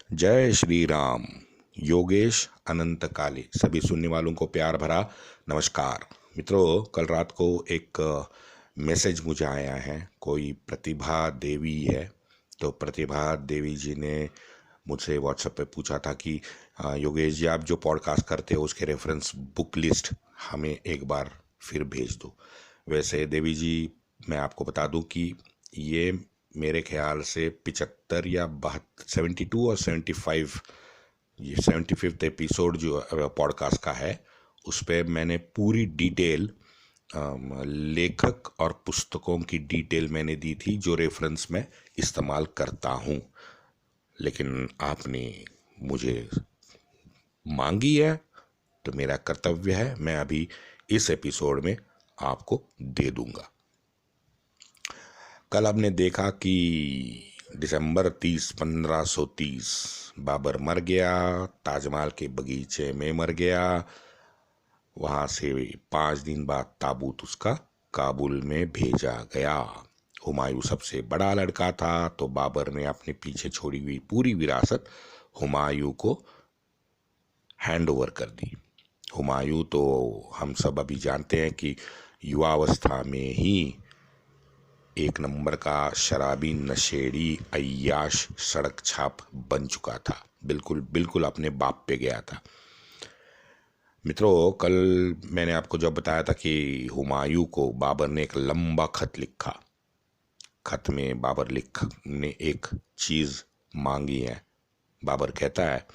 जय श्री राम। योगेश अनंत काले सभी सुनने वालों को प्यार भरा नमस्कार। मित्रों, कल रात को एक मैसेज मुझे आया है। कोई प्रतिभा देवी है, तो प्रतिभा देवी जी ने मुझसे व्हाट्सएप पे पूछा था कि योगेश जी, आप जो पॉडकास्ट करते हो उसके रेफरेंस बुक लिस्ट हमें एक बार फिर भेज दो। वैसे देवी जी, मैं आपको बता दूं कि ये मेरे ख्याल से 75 या 72 और 75, ये 75th एपिसोड जो पॉडकास्ट का है, उस पर मैंने पूरी डिटेल लेखक और पुस्तकों की डिटेल मैंने दी थी जो रेफरेंस मैं इस्तेमाल करता हूँ। लेकिन आपने मुझे मांगी है तो मेरा कर्तव्य है, मैं अभी इस एपिसोड में आपको दे दूंगा। कल आपने देखा कि दिसंबर 30, 1530 बाबर मर गया, ताजमहल के बगीचे में मर गया। वहां से 5 दिन बाद ताबूत उसका काबुल में भेजा गया। हुमायूं सबसे बड़ा लड़का था, तो बाबर ने अपने पीछे छोड़ी हुई पूरी विरासत हुमायूं को हैंड ओवर कर दी। हुमायूं तो हम सब अभी जानते हैं कि युवावस्था में ही एक नंबर का शराबी, नशेड़ी, अय्याश, सड़क छाप बन चुका था। बिल्कुल बिल्कुल अपने बाप पे गया था। मित्रों, कल मैंने आपको जब बताया था कि हुमायूं को बाबर ने एक लंबा खत लिखा। खत में बाबर ने एक चीज मांगी है। बाबर कहता है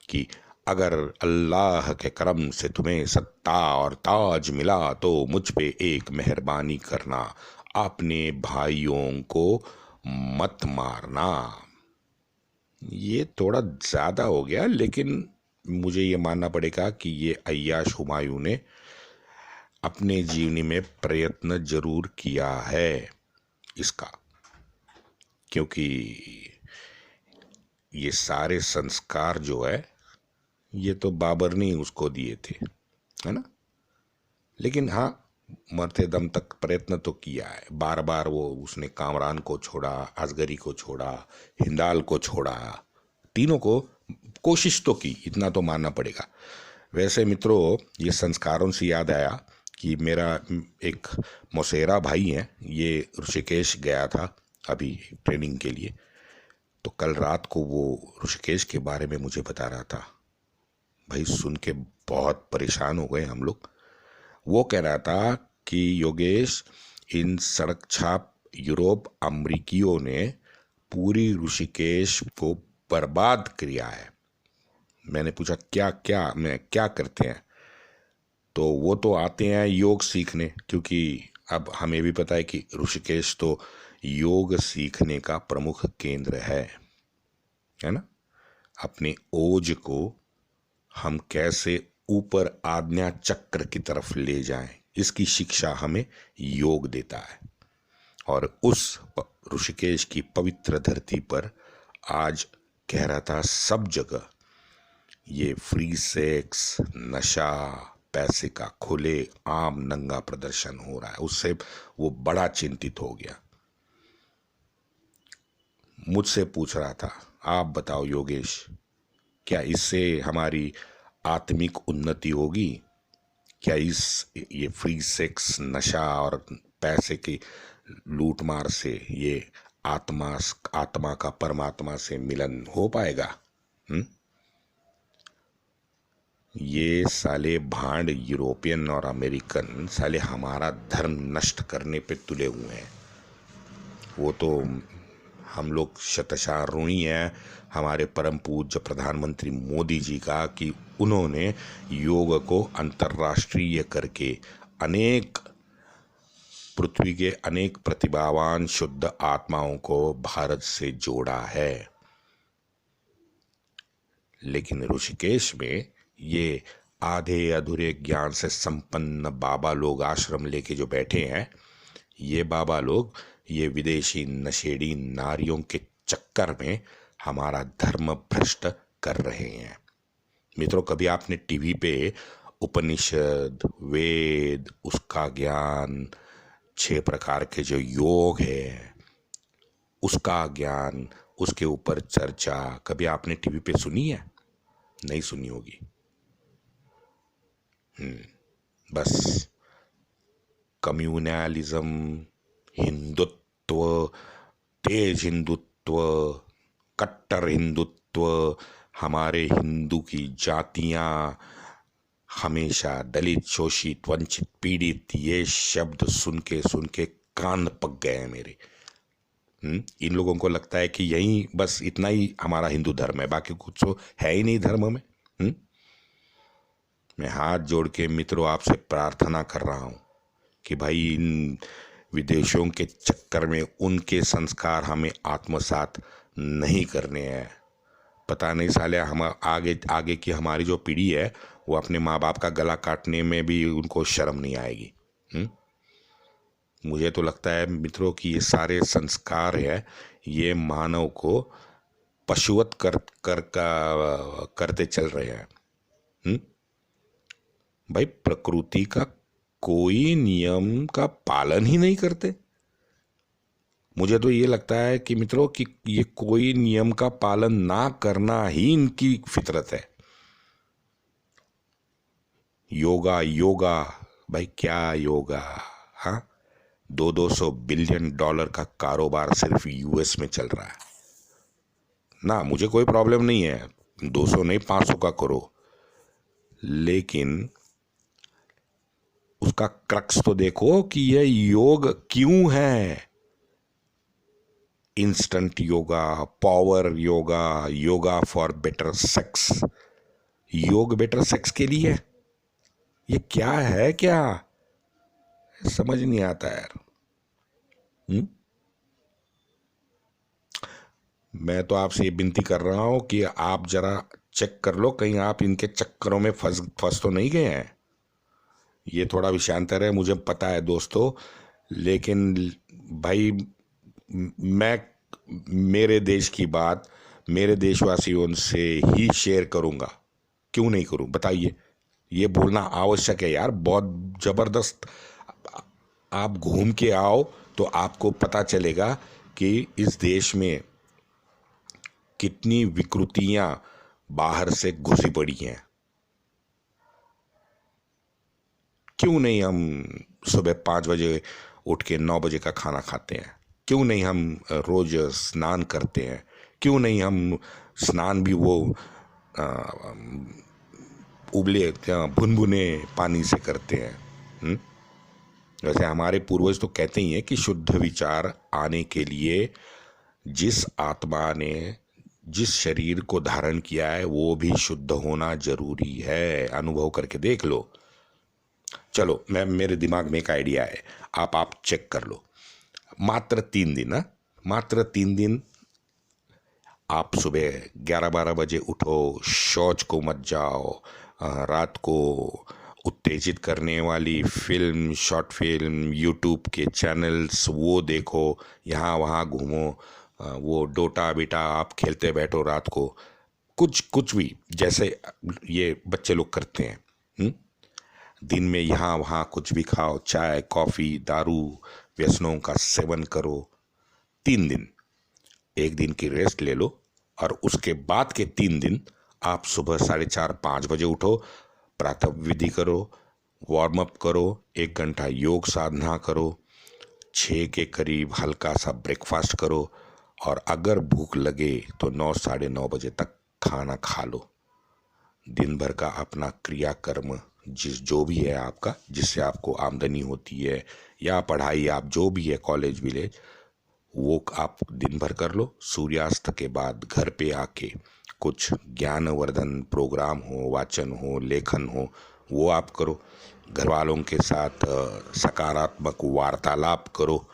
कि अगर अल्लाह के करम से तुम्हें सत्ता और ताज मिला तो मुझ पे एक मेहरबानी करना, अपने भाइयों को मत मारना। ये थोड़ा ज्यादा हो गया, लेकिन मुझे ये मानना पड़ेगा कि ये अय्याश हुमायूं ने अपने जीवनी में प्रयत्न जरूर किया है इसका, क्योंकि ये सारे संस्कार जो है ये तो बाबर ने ही उसको दिए थे, है ना। लेकिन हाँ, मरते दम तक प्रयत्न तो किया है। बार बार वो उसने कामरान को छोड़ा, असगरी को छोड़ा, हिंदाल को छोड़ा, तीनों को कोशिश तो की, इतना तो मानना पड़ेगा। वैसे मित्रों, ये संस्कारों से याद आया कि मेरा एक मौसेरा भाई है, ये ऋषिकेश गया था अभी ट्रेनिंग के लिए। तो कल रात को वो ऋषिकेश के बारे में मुझे बता रहा था। भाई, सुन के बहुत परेशान हो गए हम लोग। वो कह रहा था कि योगेश, इन सड़क छाप यूरोप अमरीकियों ने पूरी ऋषिकेश को बर्बाद किया है। मैंने पूछा क्या करते हैं? तो वो तो आते हैं योग सीखने, क्योंकि अब हमें भी पता है कि ऋषिकेश तो योग सीखने का प्रमुख केंद्र है ना। अपने ओज को हम कैसे ऊपर आज्ञा चक्र की तरफ ले जाएं, इसकी शिक्षा हमें योग देता है। और उस ऋषिकेश की पवित्र धरती पर आज कह रहा था सब जगह ये फ्री सेक्स, नशा, पैसे का खुले आम नंगा प्रदर्शन हो रहा है। उससे वो बड़ा चिंतित हो गया। मुझसे पूछ रहा था, आप बताओ योगेश, क्या इससे हमारी आत्मिक उन्नति होगी? क्या ये फ्री सेक्स, नशा और पैसे की लूटमार से ये आत्मा का परमात्मा से मिलन हो पाएगा? ये साले भांड यूरोपियन और अमेरिकन साले हमारा धर्म नष्ट करने पे तुले हुए हैं। वो तो हम लोग शतशः ऋणी हैं हमारे परम पूज्य प्रधानमंत्री मोदी जी का कि उन्होंने योग को अंतर्राष्ट्रीय करके पृथ्वी के अनेक प्रतिभावान शुद्ध आत्माओं को भारत से जोड़ा है। लेकिन ऋषिकेश में ये आधे अधूरे ज्ञान से संपन्न बाबा लोग आश्रम लेके जो बैठे हैं, ये बाबा लोग ये विदेशी नशेड़ी नारियों के चक्कर में हमारा धर्म भ्रष्ट कर रहे हैं। मित्रों, कभी आपने टीवी पे उपनिषद, वेद, उसका ज्ञान, 6 प्रकार के जो योग है उसका ज्ञान, उसके ऊपर चर्चा कभी आपने टीवी पे सुनी है? नहीं सुनी होगी। बस कम्युनलिज्म, हिंदुत्व, तेज हिंदुत्व, कट्टर हिंदुत्व, हमारे हिंदू की जातियां हमेशा दलित, शोषित, वंचित, पीड़ित, ये शब्द सुन के कान पक गए हैं मेरे। इन लोगों को लगता है कि यही बस इतना ही हमारा हिंदू धर्म है, बाकी कुछ तो है ही नहीं धर्म में। मैं हाथ जोड़ के मित्रों आपसे प्रार्थना कर रहा हूं कि भाई इन विदेशों के चक्कर में उनके संस्कार हमें आत्मसात नहीं करने हैं। पता नहीं साले हम आगे आगे की हमारी जो पीढ़ी है वो अपने माँ बाप का गला काटने में भी उनको शर्म नहीं आएगी। मुझे तो लगता है मित्रों कि ये सारे संस्कार है ये मानव को पशुवत करते चल रहे हैं। भाई प्रकृति का कोई नियम का पालन ही नहीं करते। मुझे तो ये लगता है कि मित्रों कि ये कोई नियम का पालन ना करना ही इनकी फितरत है। योगा योगा, भाई क्या योगा? हाँ, 200 बिलियन डॉलर का कारोबार सिर्फ यूएस में चल रहा है ना। मुझे कोई प्रॉब्लम नहीं है, 200 नहीं 500 का करो, लेकिन उसका क्रक्स तो देखो कि यह योग क्यों है। Instant yoga, power yoga, yoga for better sex, योग बेटर सेक्स के लिए, ये क्या है? क्या समझ नहीं आता यार। मैं तो आपसे ये विनती कर रहा हूं कि आप जरा चेक कर लो कहीं आप इनके चक्करों में फंस तो नहीं गए हैं। ये थोड़ा विषयांतर है मुझे पता है दोस्तों, लेकिन भाई मैं मेरे देश की बात मेरे देशवासियों से ही शेयर करूंगा। क्यों नहीं करूं बताइए? ये बोलना आवश्यक है यार, बहुत जबरदस्त। आप घूम के आओ तो आपको पता चलेगा कि इस देश में कितनी विकृतियां बाहर से घुसी पड़ी हैं। क्यों नहीं हम सुबह 5 बजे उठ के 9 बजे का खाना खाते हैं? क्यों नहीं हम रोज स्नान करते हैं? क्यों नहीं हम स्नान भी वो उबले भुनभुने पानी से करते हैं? वैसे हमारे पूर्वज तो कहते ही हैं कि शुद्ध विचार आने के लिए जिस आत्मा ने जिस शरीर को धारण किया है वो भी शुद्ध होना जरूरी है। अनुभव करके देख लो। चलो मेरे दिमाग में एक आइडिया है, आप चेक कर लो। मात्र 3 दिन, मात्र 3 दिन आप सुबह 11-12 बजे उठो, शौच को मत जाओ, रात को उत्तेजित करने वाली फिल्म, शॉर्ट फिल्म, यूट्यूब के चैनल्स वो देखो, यहाँ वहाँ घूमो, वो डोटा बेटा आप खेलते बैठो रात को, कुछ भी जैसे ये बच्चे लोग करते हैं। दिन में यहाँ वहाँ कुछ भी खाओ, चाय कॉफ़ी दारू व्यसनों का सेवन करो। 3 दिन, एक दिन की रेस्ट ले लो और उसके बाद के 3 दिन आप सुबह 4:30-5 बजे उठो, प्रातः विधि करो, वार्म अप करो, 1 घंटा योग साधना करो, 6 के करीब हल्का सा ब्रेकफास्ट करो और अगर भूख लगे तो 9-9:30 बजे तक खाना खा लो। दिन भर का अपना क्रियाकर्म जो भी है आपका, जिससे आपको आमदनी होती है या पढ़ाई आप जो भी है कॉलेज विलेज, वो आप दिन भर कर लो। सूर्यास्त के बाद घर पे आके कुछ ज्ञानवर्धन प्रोग्राम हो, वाचन हो, लेखन हो, वो आप करो। घर वालों के साथ सकारात्मक वार्तालाप करो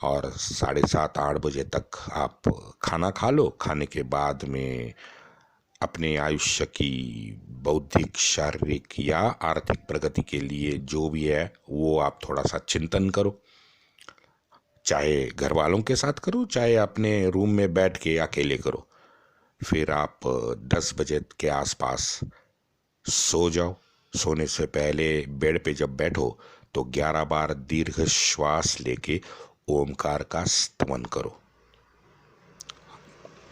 और 7:30-8 बजे तक आप खाना खा लो। खाने के बाद में अपने आयुष्य की बौद्धिक, शारीरिक या आर्थिक प्रगति के लिए जो भी है वो आप थोड़ा सा चिंतन करो। चाहे घर वालों के साथ करो, चाहे अपने रूम में बैठ के अकेले करो। फिर आप 10 बजे के आसपास सो जाओ। सोने से पहले बेड पे जब बैठो तो 11 बार दीर्घ श्वास लेके ओमकार का स्तमन करो।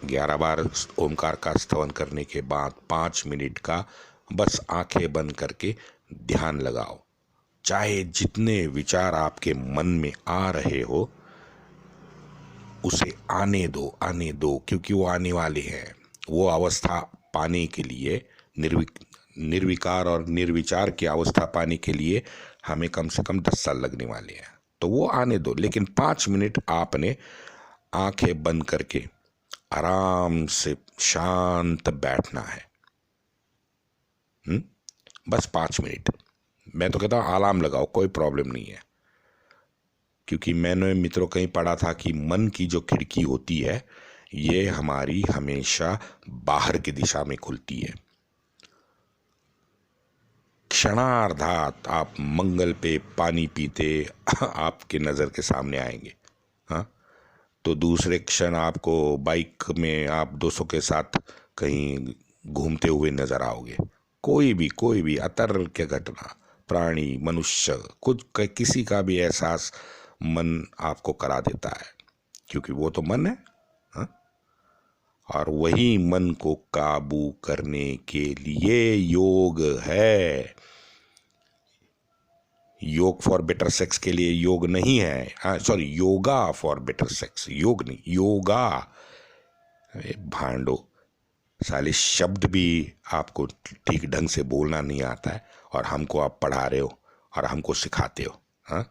11 बार ओमकार का स्तवन करने के बाद 5 मिनट का बस आंखें बंद करके ध्यान लगाओ। चाहे जितने विचार आपके मन में आ रहे हो उसे आने दो, क्योंकि वो आने वाले हैं। वो अवस्था पाने के लिए निर्विकार और निर्विचार की अवस्था पाने के लिए हमें कम से कम 10 साल लगने वाले हैं। तो वो आने दो, लेकिन 5 मिनट आपने आंखें बंद करके आराम से शांत बैठना है। बस 5 मिनट। मैं तो कहता हूँ अलार्म लगाओ, कोई प्रॉब्लम नहीं है, क्योंकि मैंने मित्रों कहीं पढ़ा था कि मन की जो खिड़की होती है ये हमारी हमेशा बाहर की दिशा में खुलती है। क्षणार्धात आप मंगल पे पानी पीते आपके नज़र के सामने आएंगे, हाँ, तो दूसरे क्षण आपको बाइक में आप दोस्तों के साथ कहीं घूमते हुए नजर आओगे। कोई भी अतर्क्य घटना, प्राणी, मनुष्य, कुछ किसी का भी एहसास मन आपको करा देता है, क्योंकि वो तो मन है, हाँ? और वही मन को काबू करने के लिए योग है। योग फॉर बेटर सेक्स के लिए योग नहीं है, हाँ sorry, yoga for better sex, योग नहीं, योगा। अरे भांडो, साले शब्द भी आपको ठीक ढंग से बोलना नहीं आता है और हमको आप पढ़ा रहे हो और हमको सिखाते हो, हाँ।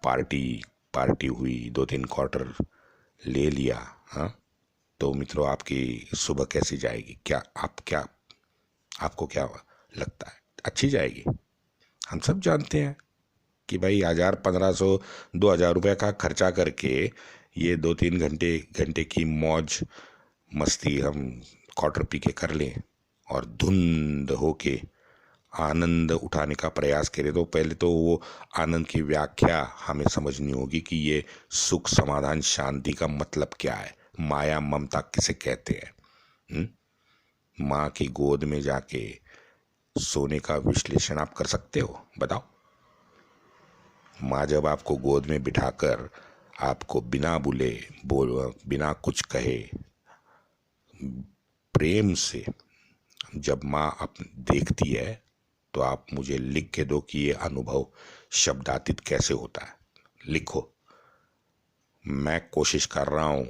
पार्टी हुई, 2-3 क्वार्टर ले लिया, हाँ, तो मित्रों आपकी सुबह कैसी जाएगी? आपको क्या लगता है? अच्छी जाएगी? हम सब जानते हैं कि भाई 1000, 1500, 2000 रुपये का खर्चा करके ये 2-3 घंटे की मौज मस्ती हम क्वार्टर पी के कर लें और धुंध होके आनंद उठाने का प्रयास करें, तो पहले तो वो आनंद की व्याख्या हमें समझनी होगी कि ये सुख, समाधान, शांति का मतलब क्या है, माया, ममता किसे कहते हैं। माँ की गोद में जाके सोने का विश्लेषण आप कर सकते हो? बताओ। माँ जब आपको गोद में बिठाकर आपको बिना बिना कुछ कहे प्रेम से जब माँ देखती है, तो आप मुझे लिख के दो कि ये अनुभव शब्दातीत कैसे होता है। लिखो, मैं कोशिश कर रहा हूँ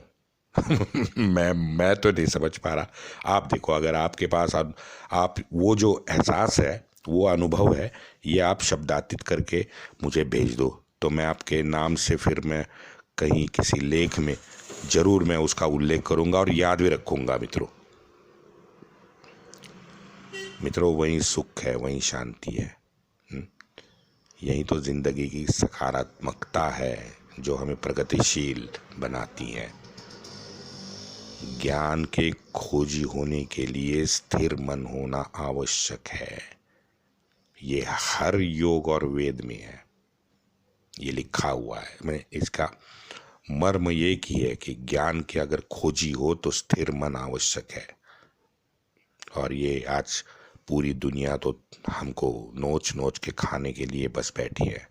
मैं तो नहीं समझ पा रहा। आप देखो, अगर आपके पास आप वो जो एहसास है, वो अनुभव है, ये आप शब्दातीत करके मुझे भेज दो, तो मैं आपके नाम से फिर मैं कहीं किसी लेख में जरूर मैं उसका उल्लेख करूँगा और याद भी रखूँगा। मित्रों वही सुख है, वही शांति है। यही तो जिंदगी की सकारात्मकता है जो हमें प्रगतिशील बनाती है। ज्ञान के खोजी होने के लिए स्थिर मन होना आवश्यक है। ये हर योग और वेद में है, ये लिखा हुआ है। मैं इसका मर्म ये की है कि ज्ञान के अगर खोजी हो तो स्थिर मन आवश्यक है। और ये आज पूरी दुनिया तो हमको नोच नोच के खाने के लिए बस बैठी है।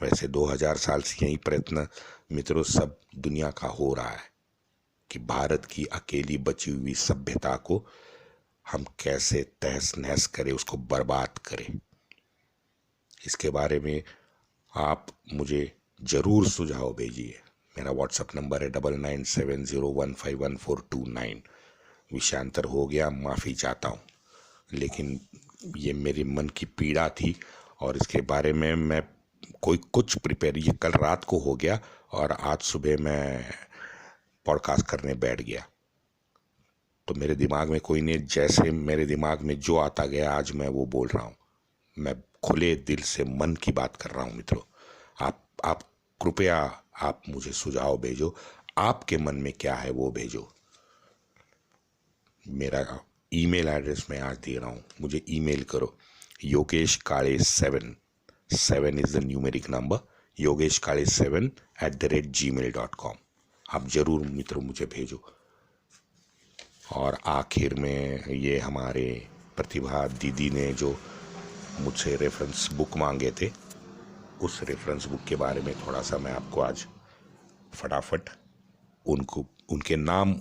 वैसे 2000 साल से यही प्रयत्न मित्रों सब दुनिया का हो रहा है कि भारत की अकेली बची हुई सभ्यता को हम कैसे तहस नहस करें, उसको बर्बाद करें। इसके बारे में आप मुझे जरूर सुझाव भेजिए। मेरा व्हाट्सएप नंबर है 9970151429। विषयांतर हो गया, माफ़ी चाहता हूँ, लेकिन ये मेरे मन की पीड़ा थी और इसके बारे में मैं कुछ प्रिपेयर, ये कल रात को हो गया और आज सुबह मैं पॉडकास्ट करने बैठ गया। तो मेरे दिमाग में कोई नहीं, जैसे मेरे दिमाग में जो आता गया आज मैं वो बोल रहा हूँ। मैं खुले दिल से मन की बात कर रहा हूँ। मित्रों आप कृपया आप मुझे सुझाव भेजो, आपके मन में क्या है वो भेजो। मेरा ईमेल एड्रेस मैं आज दे रहा हूँ, मुझे ईमेल करो yogesh.kale7 is the numeric number, yogesh.kale7@gmail.com। आप ज़रूर मित्रों मुझे भेजो। और आखिर में ये हमारे प्रतिभा दीदी ने जो मुझसे रेफरेंस बुक मांगे थे, उस रेफरेंस बुक के बारे में थोड़ा सा मैं आपको आज फटाफट उनके नाम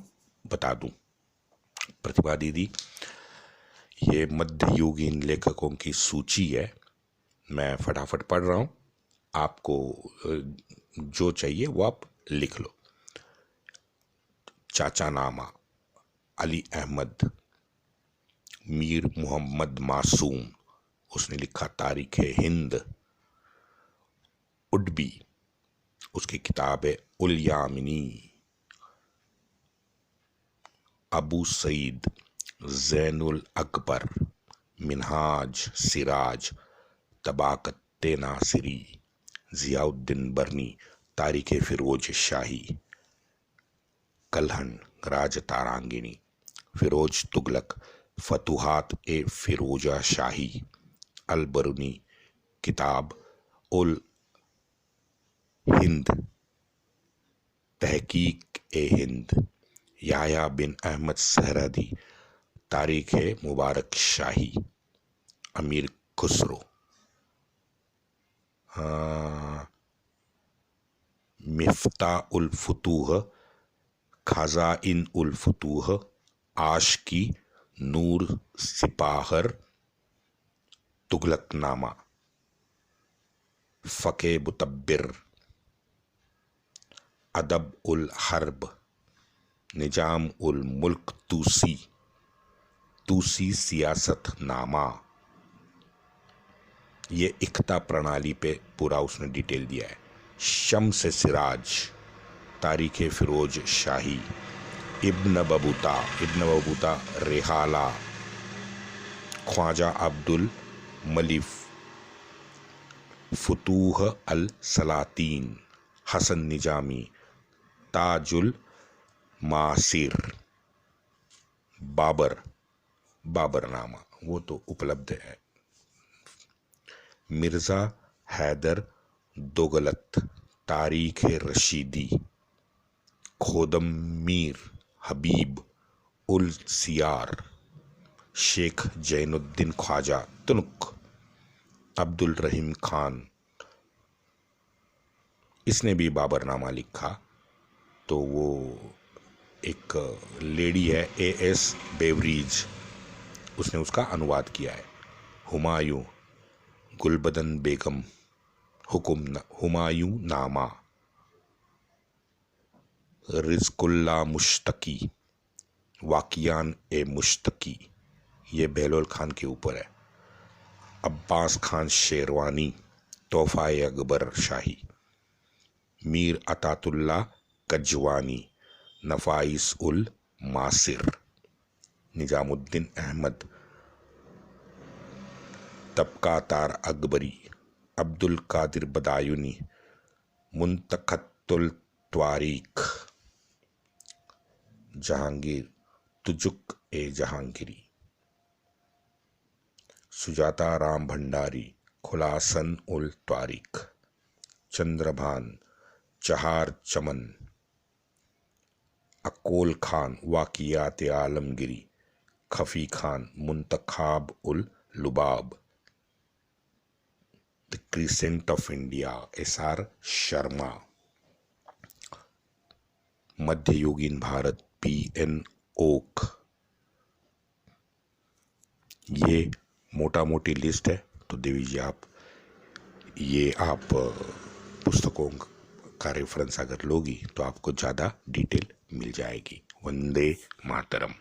बता दूं। प्रतिभा दीदी, ये मध्ययुगीन लेखकों की सूची है, मैं फटाफट पढ़ रहा हूं, आपको जो चाहिए वो आप लिख लो। चाचा नामा अली अहमद, मीर मोहम्मद मासूम, उसने लिखा तारीख हिंद। उडबी, उसकी किताब है उल यामिनी। अबू सईद जैनुल अकबर, मिनहाज सिराज, तबाकत नासिरी, जियाउद्दीन बरनी, तारीख फिरोज शाही, कलहन राज तारांगिनी, फिरोज तुगलक, फतुहात ए फिरोजा शाही, अल बरूनी, किताब उल हिंद, तहकीक ए हिंद, याया बिन अहमद सहरदी, तारीख मुबारक शाही, अमीर खुसरो, मिफ्ता उल फुतूह, खज़ाइन उल फुतूह, आशकी, नूर सिपाहर, तुगलकनामा, फ़क़े मुतब्बिर, अदब उल हर्ब, निजाम उल मुल्क तूसी सियासत नामा। ये इख्ता प्रणाली पे पूरा उसने डिटेल दिया है। शम्स सिराज, तारीख फिरोज शाही, इब्न बबूता रेहाला, ख्वाजा अब्दुल मलिक, फुतूह अल सलातीन, हसन निजामी, ताजुल मासिर, बाबरनामा, वो तो उपलब्ध है। मिर्ज़ा हैदर दोगलत, तारीख रशीदी, खोदम मीर हबीब उल सियार, शेख जैनुद्दीन ख्वाजा तुनुक, अब्दुल रहीम खान, इसने भी बाबरनामा लिखा। तो वो एक लेडी है A.S. बेवरीज, उसने उसका अनुवाद किया है। हुमायूं, गुलबदन बेगम, हुमायूं नामा, रिज़कुल्लाह मुश्तकी, वाकियान ए मुश्तकी, ये बहलोल खान के ऊपर है। Abbas Khan Sherwani, Tohfa Akbar Shahi, Mir Atatullah Kazwani, Nafais ul Masir, Nizamuddin Ahmad, Tabaqat Akbari, Abdul Qadir Badayuni, Muntakhabut Tawarikh, Jahangir, Tuzuk e Jahangiri, Sujata Ram Bhandari, Khulasat ul Tawarikh, Chandrabhan, Chahar Chaman, Aqil Khan, Waqiat Alamgiri, Khafi Khan, Muntakhab ul Lubab, the crescent of India, SR Sharma, Madhyayugin Bharat PN okay. ये मोटा मोटी लिस्ट है, तो देवी जी आप पुस्तकों का रेफरेंस अगर लोगी तो आपको ज़्यादा डिटेल मिल जाएगी। वंदे मातरम।